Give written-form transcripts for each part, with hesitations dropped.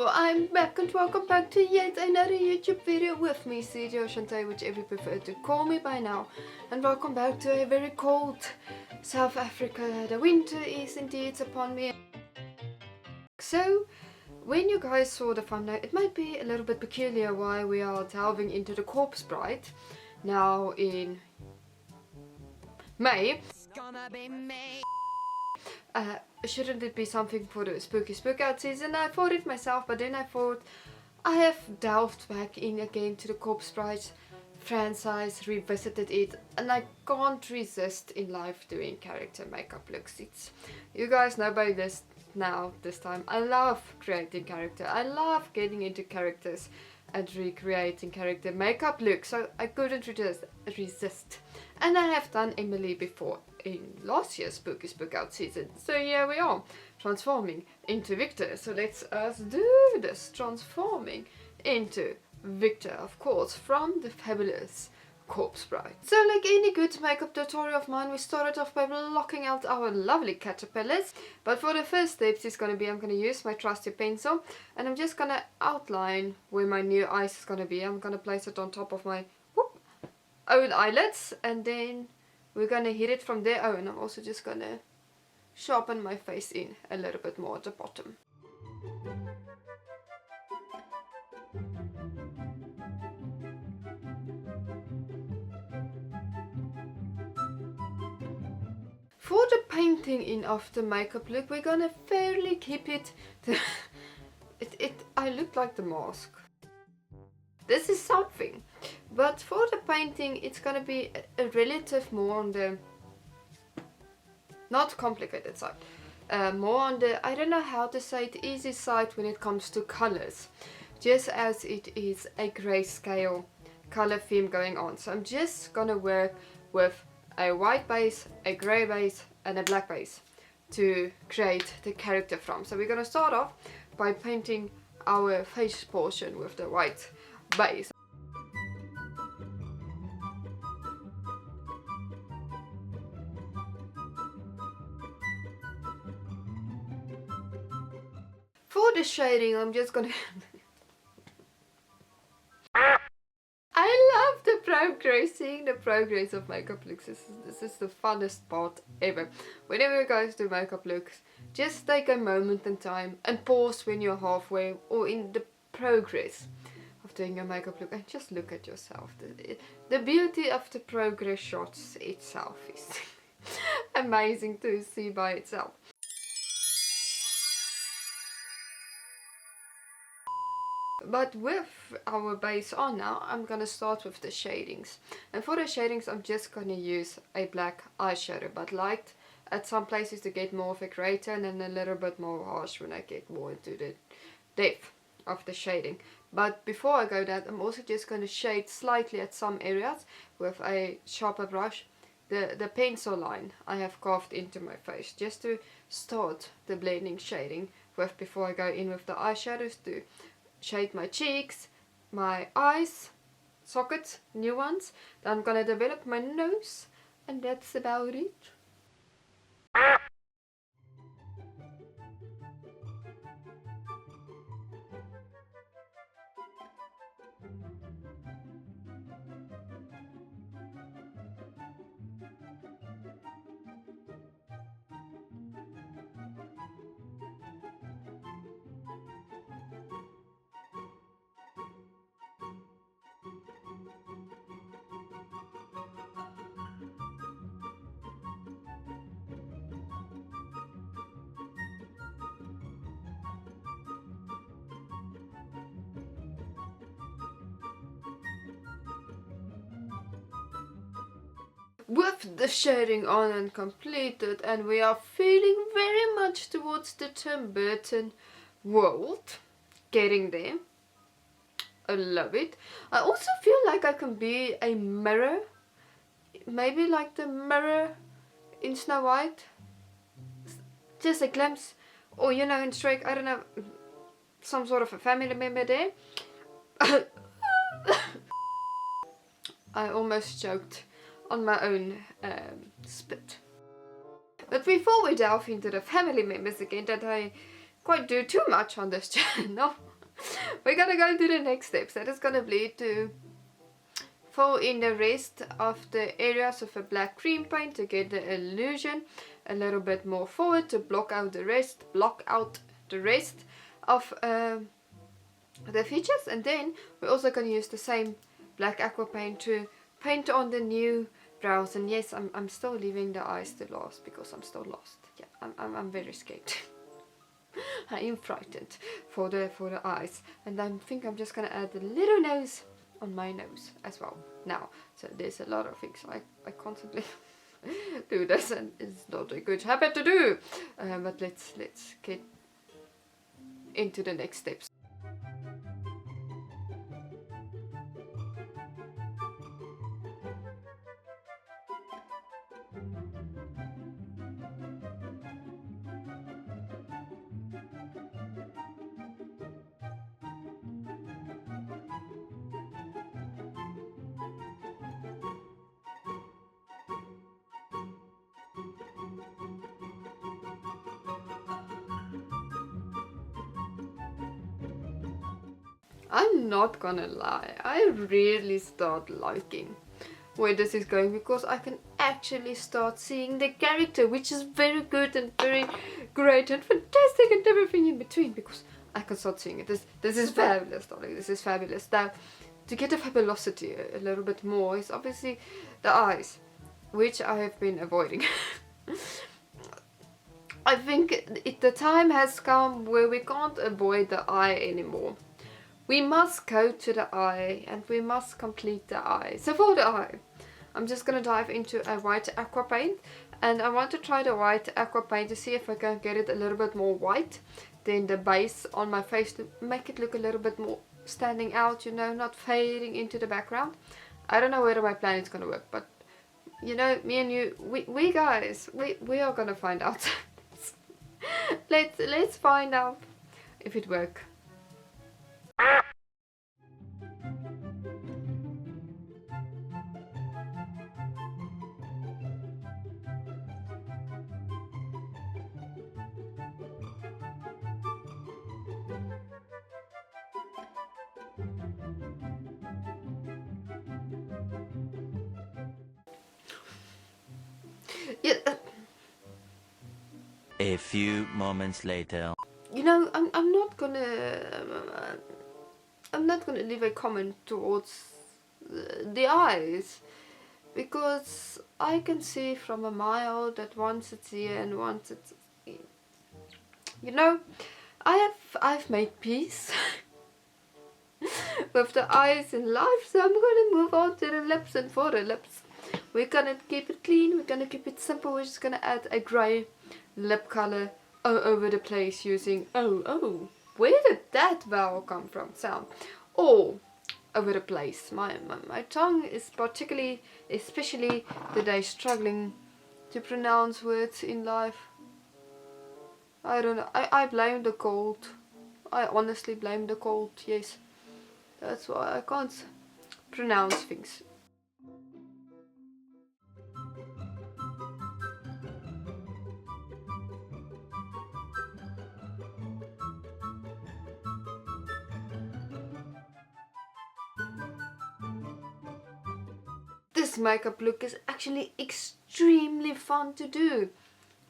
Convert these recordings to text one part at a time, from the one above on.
Hello, I'm back and welcome back to yet another YouTube video with me, CJ or Shantae, whichever you prefer to call me by now. And welcome back to a very cold South Africa. The winter is indeed upon me. So, when you guys saw the thumbnail, it might be a little bit peculiar why we are delving into the Corpse Bride now in May. It's gonna be May. Shouldn't it be something for the spooky spook out season? I thought it myself, but then I thought I have delved back in again to the Corpse Bride franchise, revisited it, and I can't resist in life doing character makeup looks. You guys know by this time, I love creating character. I love getting into characters and recreating character makeup looks, so I couldn't resist. And I have done Emily before in last year's spooky spook out season. So here we are, transforming into Victor. So let's do this, transforming into Victor, of course, from the fabulous Corpse Bride. So like any good makeup tutorial of mine, we started off by blocking out our lovely caterpillars. But for the first steps is going to be, I'm going to use my trusty pencil and I'm just going to outline where my new eyes is going to be. I'm going to place it on top of my own eyelids and then we're going to hit it from there. Oh, and I'm also just going to sharpen my face in a little bit more at the bottom. For the painting in of the makeup look, we're gonna fairly keep it to I look like the mask. This is something. But for the painting, it's gonna be a relative more on the not complicated side. More on the, I don't know how to say it, easy side when it comes to colors. Just as it is a grayscale color theme going on. So I'm just gonna work with a white base, a grey base and a black base to create the character from. So we're going to start off by painting our face portion with the white base. For the shading, I'm just going to I love the progress, seeing the progress of makeup looks. This is the funnest part ever. Whenever you guys do makeup looks, just take a moment in time and pause when you're halfway or in the progress of doing your makeup look and just look at yourself. The beauty of the progress shots itself is amazing to see by itself. But with our base on now, I'm gonna start with the shadings. And for the shadings, I'm just gonna use a black eyeshadow, but liked at some places to get more of a grey tone and a little bit more harsh when I get more into the depth of the shading. But before I go that, I'm also just gonna shade slightly at some areas with a sharper brush. The pencil line I have carved into my face just to start the blending shading with before I go in with the eyeshadows to shade my cheeks, my eyes, sockets, new ones. Then I'm gonna develop my nose, and that's about it. With the shading on and completed, and we are feeling very much towards the Tim Burton world. Getting there. I love it. I also feel like I can be a mirror. Maybe like the mirror in Snow White. Just a glimpse. Or you know, in Shrek, I don't know, some sort of a family member there. I almost choked on my own spit. But before we delve into the family members again, that I quite do too much on this channel, we're gonna go to the next steps. That is gonna be to fill in the rest of the areas of a black cream paint to get the illusion a little bit more forward, to block out the rest of the features. And then we're also going to use the same black aqua paint to paint on the new brows. And yes, I'm still leaving the eyes to last because I'm still lost. Yeah, I'm very scared. I am frightened for the eyes, and I think I'm just gonna add a little nose on my nose as well now. So there's a lot of things I constantly do this, and it's not a good habit to do. But let's get into the next steps. I'm not gonna lie, I really start liking where this is going, because I can actually start seeing the character, which is very good and very great and fantastic and everything in between, because I can start seeing it. This is fabulous, darling. This is fabulous. Now, to get the fabulosity a little bit more is obviously the eyes, which I have been avoiding. I think the time has come where we can't avoid the eye anymore. We must go to the eye and we must complete the eye. So for the eye, I'm just going to dive into a white aqua paint, and I want to try the white aqua paint to see if I can get it a little bit more white than the base on my face, to make it look a little bit more standing out, you know, not fading into the background. I don't know whether my plan is going to work, but you know, me and you, we guys, we are going to find out. Let's find out if it works. Yeah, a few moments later. you know, I'm not gonna leave a comment towards the eyes, because I can see from a mile that once it's here and once it's, you know, I've made peace with the eyes in life, so I'm gonna move on to the lips. And for the lips, we're gonna keep it clean, we're gonna keep it simple. We're just gonna add a grey lip color all over the place using, oh, where did that vowel come from? Sound all over the place. My tongue is especially today, struggling to pronounce words in life. I don't know, I blame the cold. I honestly blame the cold, yes. That's why I can't pronounce things. This makeup look is actually extremely fun to do.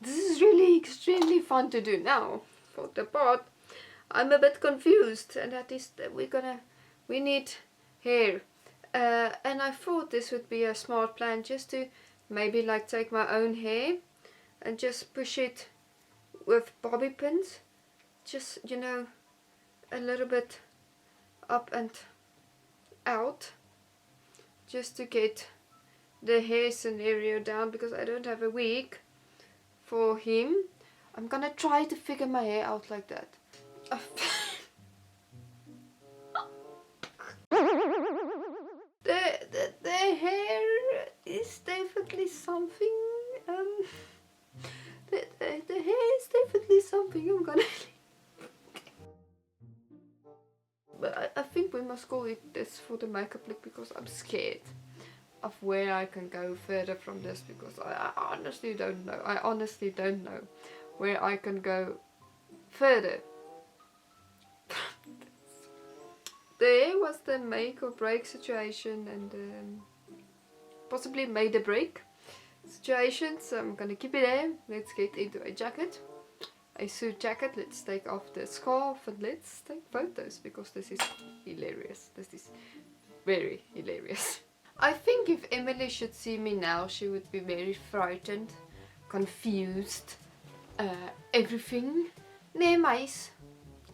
This is really extremely fun to do. Now, for the part, I'm a bit confused, and that is that we need hair. And I thought this would be a smart plan, just to maybe like take my own hair and just push it with bobby pins. Just, you know, a little bit up and out, just to get the hair scenario down, because I don't have a wig for him. I'm gonna try to figure my hair out like that. The hair is definitely something. The hair is definitely something I'm gonna. But I think we must call it this for the makeup look, because I'm scared of where I can go further from this, because I honestly don't know. I honestly don't know where I can go further. was the make or break situation, and possibly made a break situation, so I'm gonna keep it there. Let's get into a jacket, a suit jacket. Let's take off the scarf and let's take photos, because this is hilarious. This is very hilarious. I think if Emily should see me now, she would be very frightened, confused, everything. Nee, meis.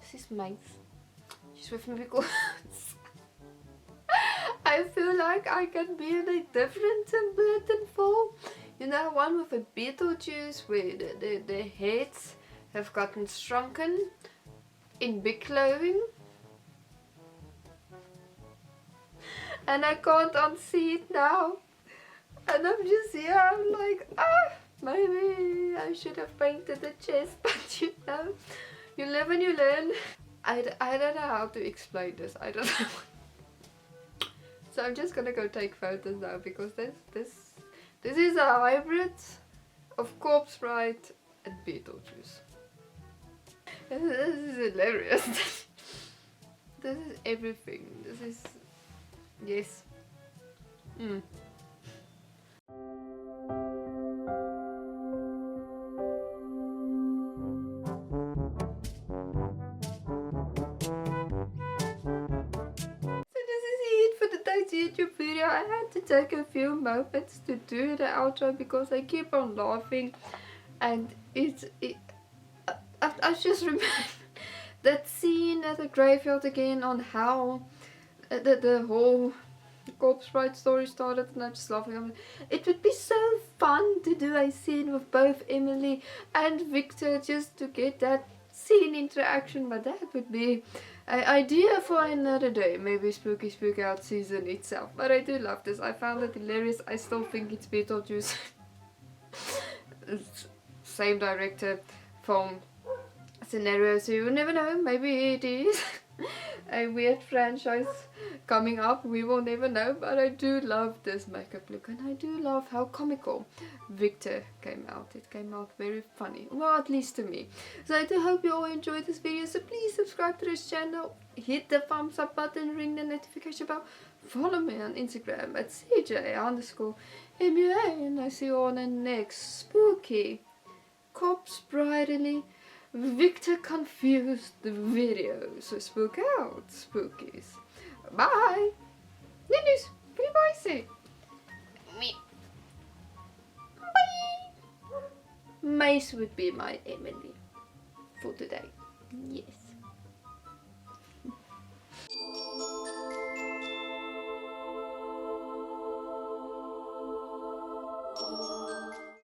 This is meis. She's with me because I feel like I can be in a different Burton form. You know, one with a Beetlejuice where the heads have gotten shrunken in big clothing. And I can't unsee it now. And I'm just here, I'm like, maybe I should have painted the chest, but you know, you live and you learn. I don't know how to explain this, I don't know. So I'm just gonna go take photos now, because this is a hybrid of corpsebride and Beetlejuice. This is hilarious. This is everything. This is, yes. YouTube video. I had to take a few moments to do the outro because I keep on laughing, and I just remember that scene at the graveyard again, on how the whole corpsebride story started, and I'm just laughing. It would be so fun to do a scene with both Emily and Victor, just to get that scene interaction, but that would be an idea for another day, maybe Spooky Spook Out season itself. But I do love this. I found it hilarious. I still think it's Beetlejuice. Same director, film, scenario, so you will never know. Maybe it is a weird franchise coming up, we will never know. But I do love this makeup look, and I do love how comical Victor came out. It came out very funny, well, at least to me. So I do hope you all enjoyed this video, so please subscribe to this channel, hit the thumbs up button, ring the notification bell, follow me on Instagram at CJ_MUA, and I see you all in the next spooky corpsebridely Victor confused video. So spook out, spookies. Bye. Ninnies, bye say. Bye. Mace would be my Emily for today. Yes.